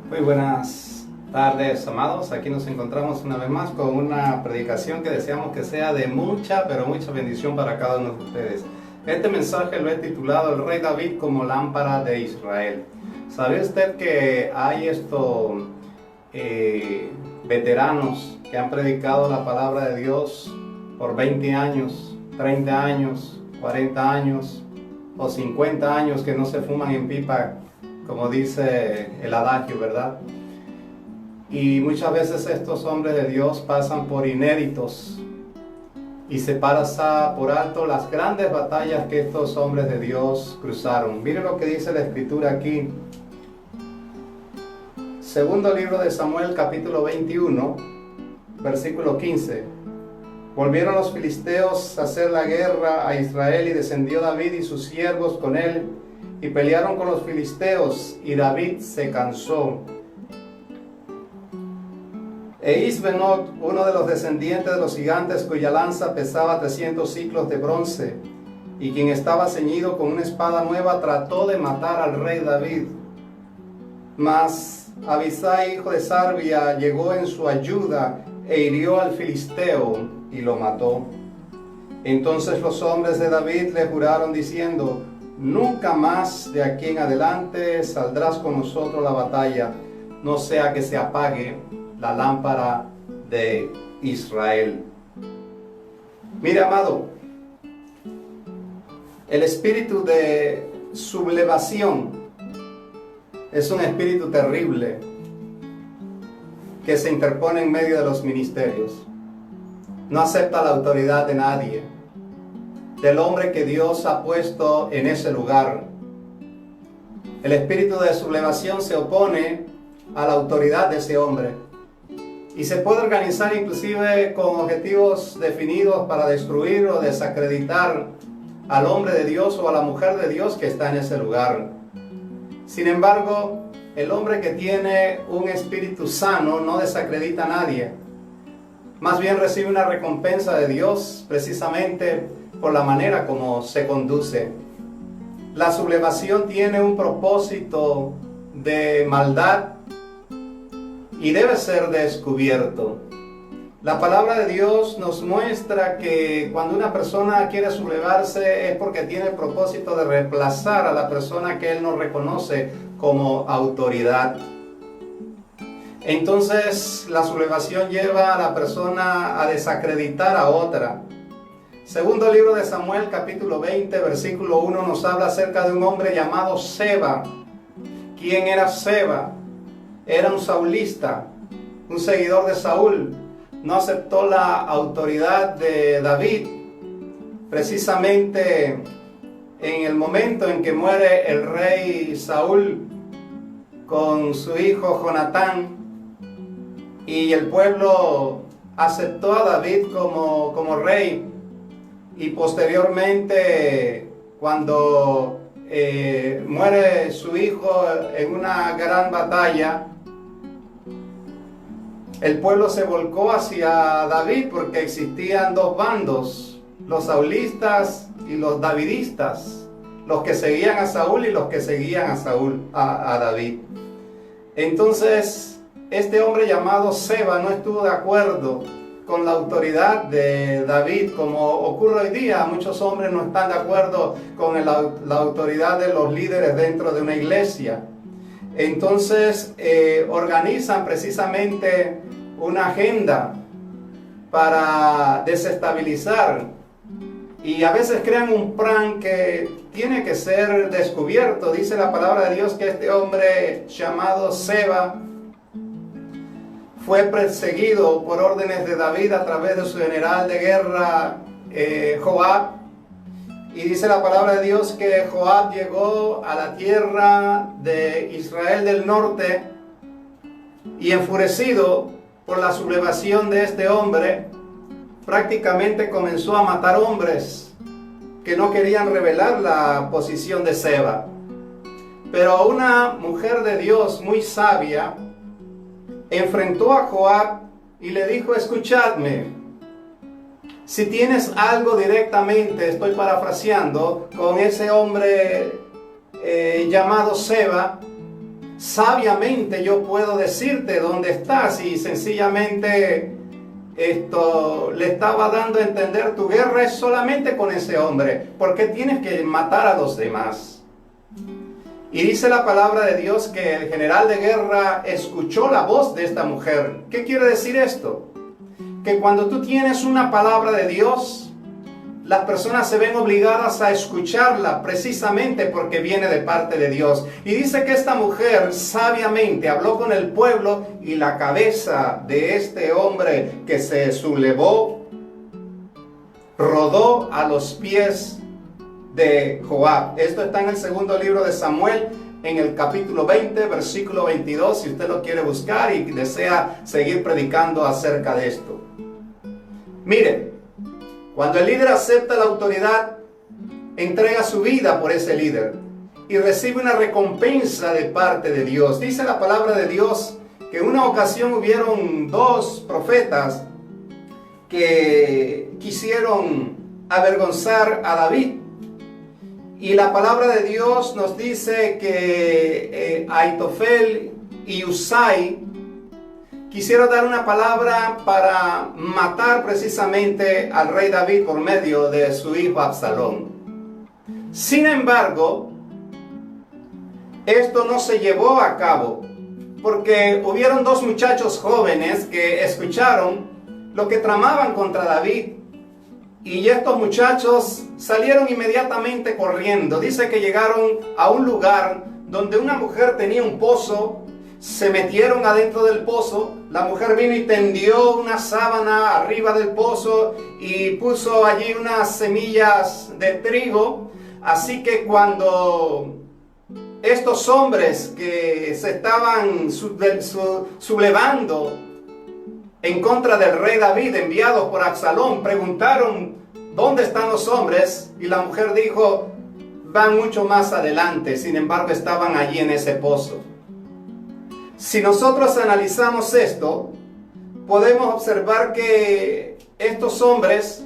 Muy buenas tardes, amados. Aquí nos encontramos una vez más con una predicación que deseamos que sea de mucha, pero mucha bendición para cada uno de ustedes. Este mensaje lo he titulado El Rey David como lámpara de Israel. ¿Sabe usted que hay veteranos que han predicado la palabra de Dios por 20 años, 30 años, 40 años o 50 años que no se fuman en pipa, como dice el adagio, ¿verdad? Y muchas veces estos hombres de Dios pasan por inéditos y se pasa por alto las grandes batallas que estos hombres de Dios cruzaron. Mire lo que dice la Escritura aquí. Segundo libro de Samuel, capítulo 21, versículo 15. Volvieron los filisteos a hacer la guerra a Israel y descendió David y sus siervos con él y pelearon con los filisteos y David se cansó. E Isbenot, uno de los descendientes de los gigantes cuya lanza pesaba 300 ciclos de bronce y quien estaba ceñido con una espada nueva, trató de matar al rey David. Mas Abisai, hijo de Sarbia, llegó en su ayuda e hirió al filisteo y lo mató. Entonces los hombres de David le juraron diciendo: nunca más de aquí en adelante saldrás con nosotros a la batalla, no sea que se apague la lámpara de Israel. Mire, amado, el espíritu de sublevación es un espíritu terrible que se interpone en medio de los ministerios. No acepta la autoridad de nadie, del hombre que Dios ha puesto en ese lugar. El espíritu de sublevación se opone a la autoridad de ese hombre y se puede organizar inclusive con objetivos definidos para destruir o desacreditar al hombre de Dios o a la mujer de Dios que está en ese lugar. Sin embargo, el hombre que tiene un espíritu sano no desacredita a nadie. Más bien recibe una recompensa de Dios precisamente por la manera como se conduce. La sublevación tiene un propósito de maldad y debe ser descubierto. La palabra de Dios nos muestra que cuando una persona quiere sublevarse es porque tiene el propósito de reemplazar a la persona que él no reconoce como autoridad. Entonces la sublevación lleva a la persona a desacreditar a otra. Segundo libro de Samuel, capítulo 20, versículo 1, nos habla acerca de un hombre llamado Seba. ¿Quién era Seba? Era un saulista, un seguidor de Saúl. No aceptó la autoridad de David. Precisamente en el momento en que muere el rey Saúl con su hijo Jonatán, y el pueblo aceptó a David como rey, y posteriormente cuando muere su hijo en una gran batalla, el pueblo se volcó hacia David porque existían dos bandos, los saulistas y los davidistas, los que seguían a Saúl y los que seguían a David. Entonces este hombre llamado Seba no estuvo de acuerdo con la autoridad de David, como ocurre hoy día. Muchos hombres no están de acuerdo con la autoridad de los líderes dentro de una iglesia. Entonces organizan precisamente una agenda para desestabilizar, y a veces crean un plan que tiene que ser descubierto. Dice la palabra de Dios que este hombre llamado Seba fue perseguido por órdenes de David a través de su general de guerra Joab. Y dice la palabra de Dios que Joab llegó a la tierra de Israel del norte y, enfurecido por la sublevación de este hombre, prácticamente comenzó a matar hombres que no querían revelar la posición de Seba. Pero una mujer de Dios muy sabia enfrentó a Joab y le dijo: escuchadme, si tienes algo directamente, estoy parafraseando, con ese hombre llamado Seba, sabiamente yo puedo decirte dónde estás, y sencillamente le estaba dando a entender: tu guerra es solamente con ese hombre, ¿por qué tienes que matar a los demás? Y dice la palabra de Dios que el general de guerra escuchó la voz de esta mujer. ¿Qué quiere decir esto? Que cuando tú tienes una palabra de Dios, las personas se ven obligadas a escucharla precisamente porque viene de parte de Dios. Y dice que esta mujer sabiamente habló con el pueblo, y la cabeza de este hombre que se sublevó rodó a los pies de Joab. Esto está en el segundo libro de Samuel, en el capítulo 20, versículo 22, si usted lo quiere buscar y desea seguir predicando acerca de esto. Mire, cuando el líder acepta la autoridad, entrega su vida por ese líder y recibe una recompensa de parte de Dios. Dice la palabra de Dios que en una ocasión hubieron dos profetas que quisieron avergonzar a David. Y la palabra de Dios nos dice que Ahitofel y Usai quisieron dar una palabra para matar precisamente al rey David por medio de su hijo Absalón. Sin embargo, esto no se llevó a cabo, porque hubieron dos muchachos jóvenes que escucharon lo que tramaban contra David. Y estos muchachos salieron inmediatamente corriendo. Dice que llegaron a un lugar donde una mujer tenía un pozo. Se metieron adentro del pozo. La mujer vino y tendió una sábana arriba del pozo y puso allí unas semillas de trigo. Así que cuando estos hombres que se estaban sublevando en contra del rey David, enviados por Absalón, preguntaron: ¿dónde están los hombres? Y la mujer dijo: van mucho más adelante. Sin embargo, estaban allí en ese pozo. Si nosotros analizamos esto, podemos observar que estos hombres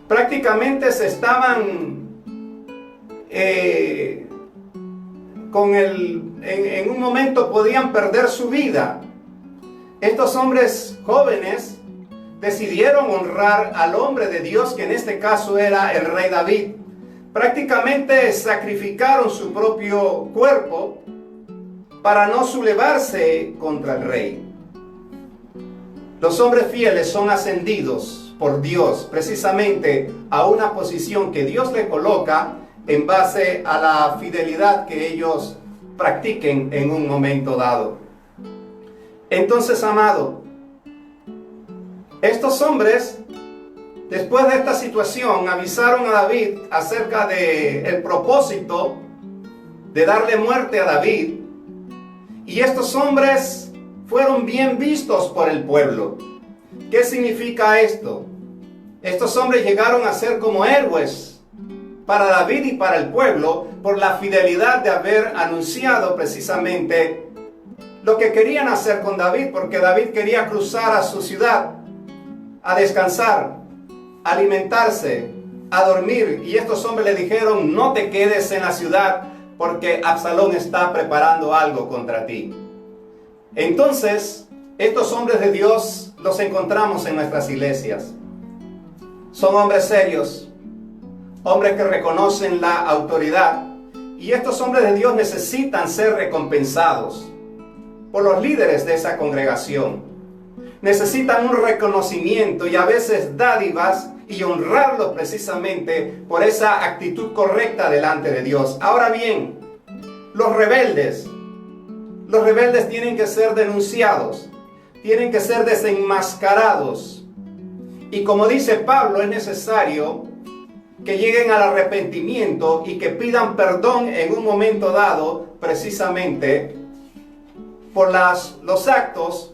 prácticamente se estaban en un momento podían perder su vida. Estos hombres jóvenes decidieron honrar al hombre de Dios, que en este caso era el rey David. Prácticamente sacrificaron su propio cuerpo para no sublevarse contra el rey. Los hombres fieles son ascendidos por Dios precisamente a una posición que Dios le coloca en base a la fidelidad que ellos practiquen en un momento dado. Entonces, amado, estos hombres, después de esta situación, avisaron a David acerca del propósito de darle muerte a David. Y estos hombres fueron bien vistos por el pueblo. ¿Qué significa esto? Estos hombres llegaron a ser como héroes para David y para el pueblo por la fidelidad de haber anunciado precisamente lo que querían hacer con David, porque David quería cruzar a su ciudad a descansar, a alimentarse, a dormir. Y estos hombres le dijeron: no te quedes en la ciudad porque Absalón está preparando algo contra ti. Entonces, estos hombres de Dios los encontramos en nuestras iglesias. Son hombres serios, hombres que reconocen la autoridad. Y estos hombres de Dios necesitan ser recompensados por los líderes de esa congregación. Necesitan un reconocimiento y a veces dádivas, y honrarlos precisamente por esa actitud correcta delante de Dios. Ahora bien, los rebeldes tienen que ser denunciados, tienen que ser desenmascarados. Y como dice Pablo, es necesario que lleguen al arrepentimiento y que pidan perdón en un momento dado, precisamente por los actos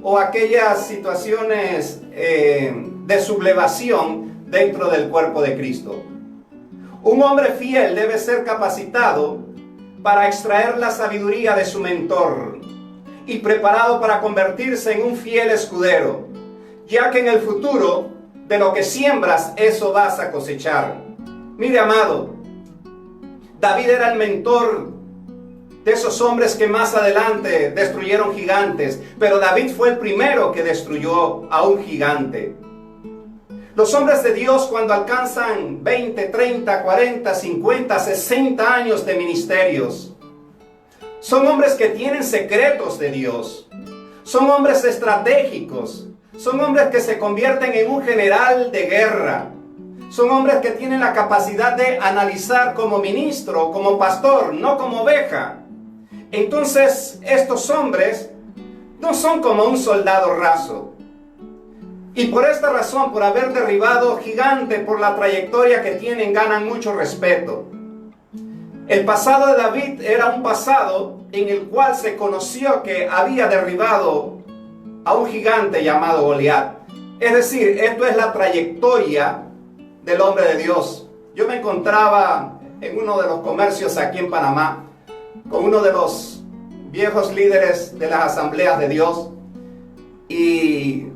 o aquellas situaciones de sublevación dentro del cuerpo de Cristo. Un hombre fiel debe ser capacitado para extraer la sabiduría de su mentor y preparado para convertirse en un fiel escudero, ya que en el futuro, de lo que siembras, eso vas a cosechar. Mire, amado, David era el mentor de esos hombres que más adelante destruyeron gigantes, pero David fue el primero que destruyó a un gigante. Los hombres de Dios, cuando alcanzan 20, 30, 40, 50, 60 años de ministerios, son hombres que tienen secretos de Dios. Son hombres estratégicos. Son hombres que se convierten en un general de guerra. Son hombres que tienen la capacidad de analizar como ministro, como pastor, no como oveja. Entonces, estos hombres no son como un soldado raso. Y por esta razón, por haber derribado gigante, por la trayectoria que tienen, ganan mucho respeto. El pasado de David era un pasado en el cual se conoció que había derribado a un gigante llamado Goliat. Es decir, esto es la trayectoria del hombre de Dios. Yo me encontraba en uno de los comercios aquí en Panamá con uno de los viejos líderes de las asambleas de Dios, y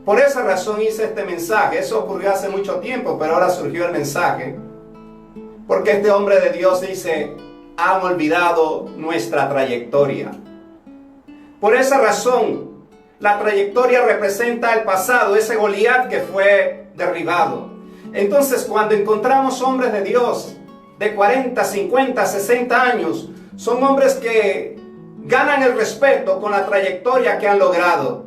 por esa razón hice este mensaje. Eso ocurrió hace mucho tiempo, pero ahora surgió el mensaje, porque este hombre de Dios dice: han olvidado nuestra trayectoria. Por esa razón, la trayectoria representa el pasado, ese Goliat que fue derribado. Entonces, cuando encontramos hombres de Dios de 40, 50, 60 años, son hombres que ganan el respeto con la trayectoria que han logrado.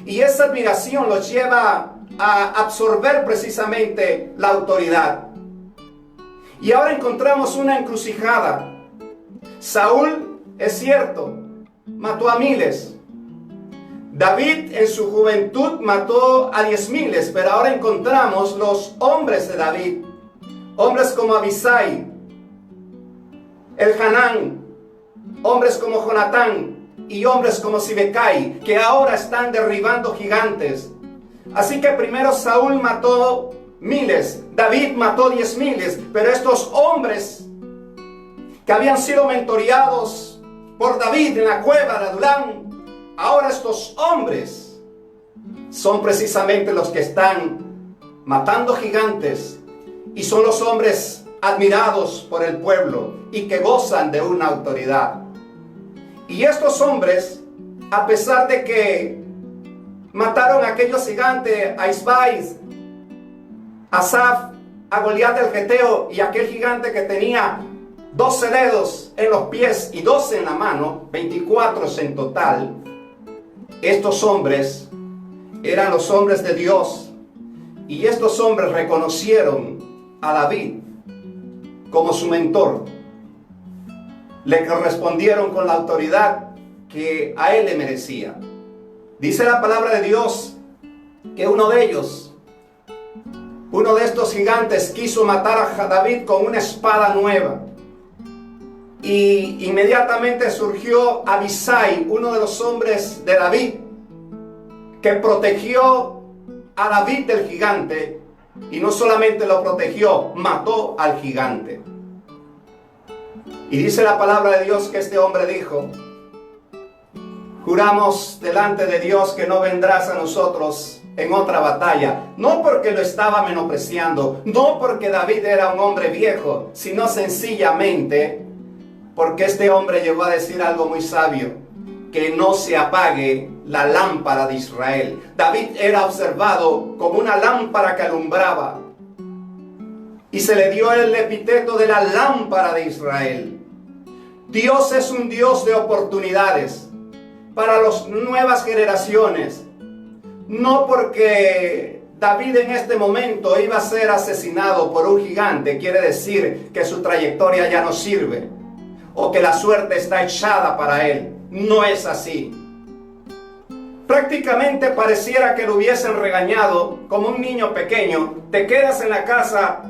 Y esa admiración los lleva a absorber precisamente la autoridad. Y ahora encontramos una encrucijada. Saúl, es cierto, mató a miles. David en su juventud mató a 10,000, pero ahora encontramos los hombres de David. Hombres como Abisai, Elhanán, hombres como Jonatán y hombres como Sibecai, que ahora están derribando gigantes. Así que primero Saúl mató miles, David mató 10,000, pero estos hombres que habían sido mentoreados por David en la cueva de Adulán, ahora estos hombres son precisamente los que están matando gigantes, y son los hombres admirados por el pueblo y que gozan de una autoridad. Y estos hombres, a pesar de que mataron a aquellos gigantes, a Isbais, a Asaf, a Goliat el Geteo, y aquel gigante que tenía 12 dedos en los pies y 12 en la mano, 24 en total, estos hombres eran los hombres de Dios, y estos hombres reconocieron a David como su mentor. Le correspondieron con la autoridad que a él le merecía. Dice la palabra de Dios que uno de estos gigantes quiso matar a David con una espada nueva. Y inmediatamente surgió Abisai, uno de los hombres de David, que protegió a David del gigante. Y no solamente lo protegió, mató al gigante. Y dice la palabra de Dios que este hombre dijo: juramos delante de Dios que no vendrás a nosotros en otra batalla. No porque lo estaba menospreciando, no porque David era un hombre viejo, sino sencillamente porque este hombre llegó a decir algo muy sabio: que no se apague la lámpara de Israel. David era observado como una lámpara que alumbraba, y se le dio el epíteto de la lámpara de Israel. Dios es un Dios de oportunidades para las nuevas generaciones. No porque David en este momento iba a ser asesinado por un gigante quiere decir que su trayectoria ya no sirve, o que la suerte está echada para él. No es así. Prácticamente pareciera que lo hubiesen regañado como un niño pequeño: te quedas en la casa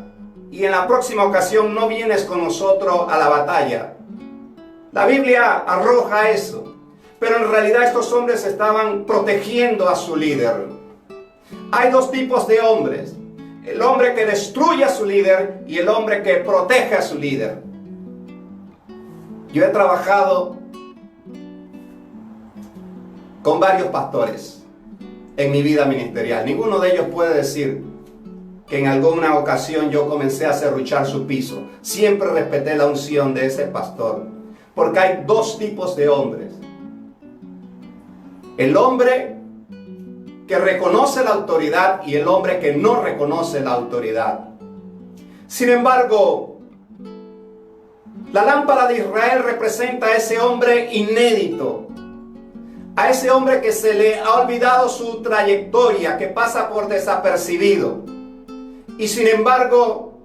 y en la próxima ocasión no vienes con nosotros a la batalla. La Biblia arroja eso, pero en realidad estos hombres estaban protegiendo a su líder. Hay dos tipos de hombres: el hombre que destruye a su líder y el hombre que protege a su líder. Yo he trabajado con varios pastores en mi vida ministerial. Ninguno de ellos puede decir que en alguna ocasión yo comencé a serruchar su piso. Siempre respeté la unción de ese pastor. Porque hay dos tipos de hombres. El hombre que reconoce la autoridad y el hombre que no reconoce la autoridad. Sin embargo, la lámpara de Israel representa a ese hombre inédito, a ese hombre que se le ha olvidado su trayectoria, que pasa por desapercibido. Y sin embargo,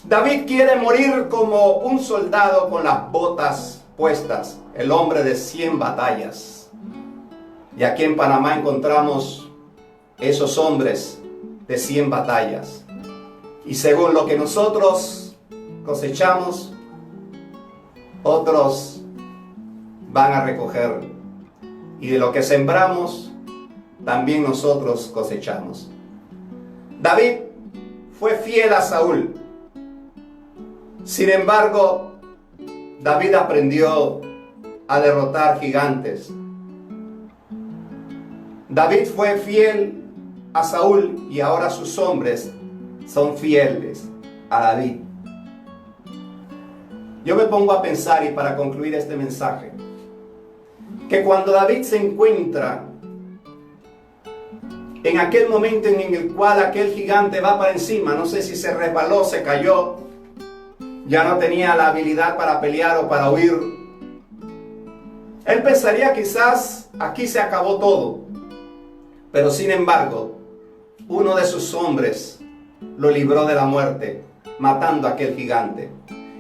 David quiere morir como un soldado con las botas puestas, el hombre de 100 batallas. Y aquí en Panamá encontramos esos hombres de 100 batallas. Y según lo que nosotros cosechamos, otros van a recoger. Y de lo que sembramos, también nosotros cosechamos. David fue fiel a Saúl. Sin embargo, David aprendió a derrotar gigantes. David fue fiel a Saúl y ahora sus hombres son fieles a David. Yo me pongo a pensar, y para concluir este mensaje, que cuando David se encuentra en aquel momento en el cual aquel gigante va para encima, no sé si se resbaló, se cayó, ya no tenía la habilidad para pelear o para huir, él pensaría quizás aquí se acabó todo. Pero sin embargo, uno de sus hombres lo libró de la muerte, matando a aquel gigante.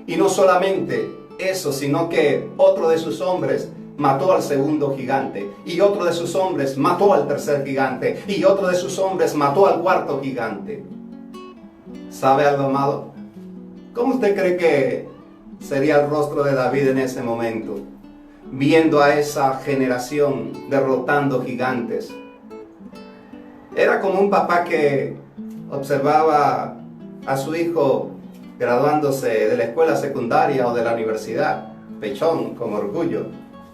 Y no solamente eso, sino que otro de sus hombres mató al segundo gigante, y otro de sus hombres mató al tercer gigante, y otro de sus hombres mató al cuarto gigante. ¿Sabe algo, amado? ¿Cómo usted cree que sería el rostro de David en ese momento, viendo a esa generación derrotando gigantes? Era como un papá que observaba a su hijo graduándose de la escuela secundaria o de la universidad, pechón, con orgullo,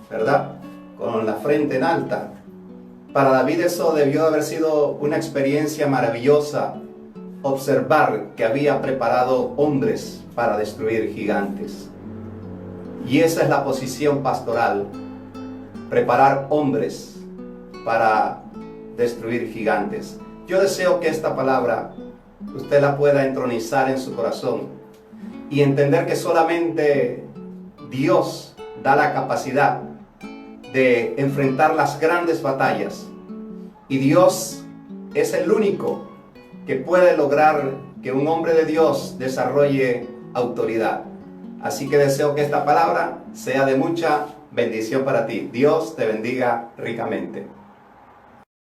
¿verdad? Con la frente en alta. Para David eso debió haber sido una experiencia maravillosa, observar que había preparado hombres para destruir gigantes. Y esa es la posición pastoral, preparar hombres para destruir gigantes. Yo deseo que esta palabra usted la pueda entronizar en su corazón y entender que solamente Dios da la capacidad de enfrentar las grandes batallas, y Dios es el único que puede lograr que un hombre de Dios desarrolle autoridad. Así que deseo que esta palabra sea de mucha bendición para ti. Dios te bendiga ricamente.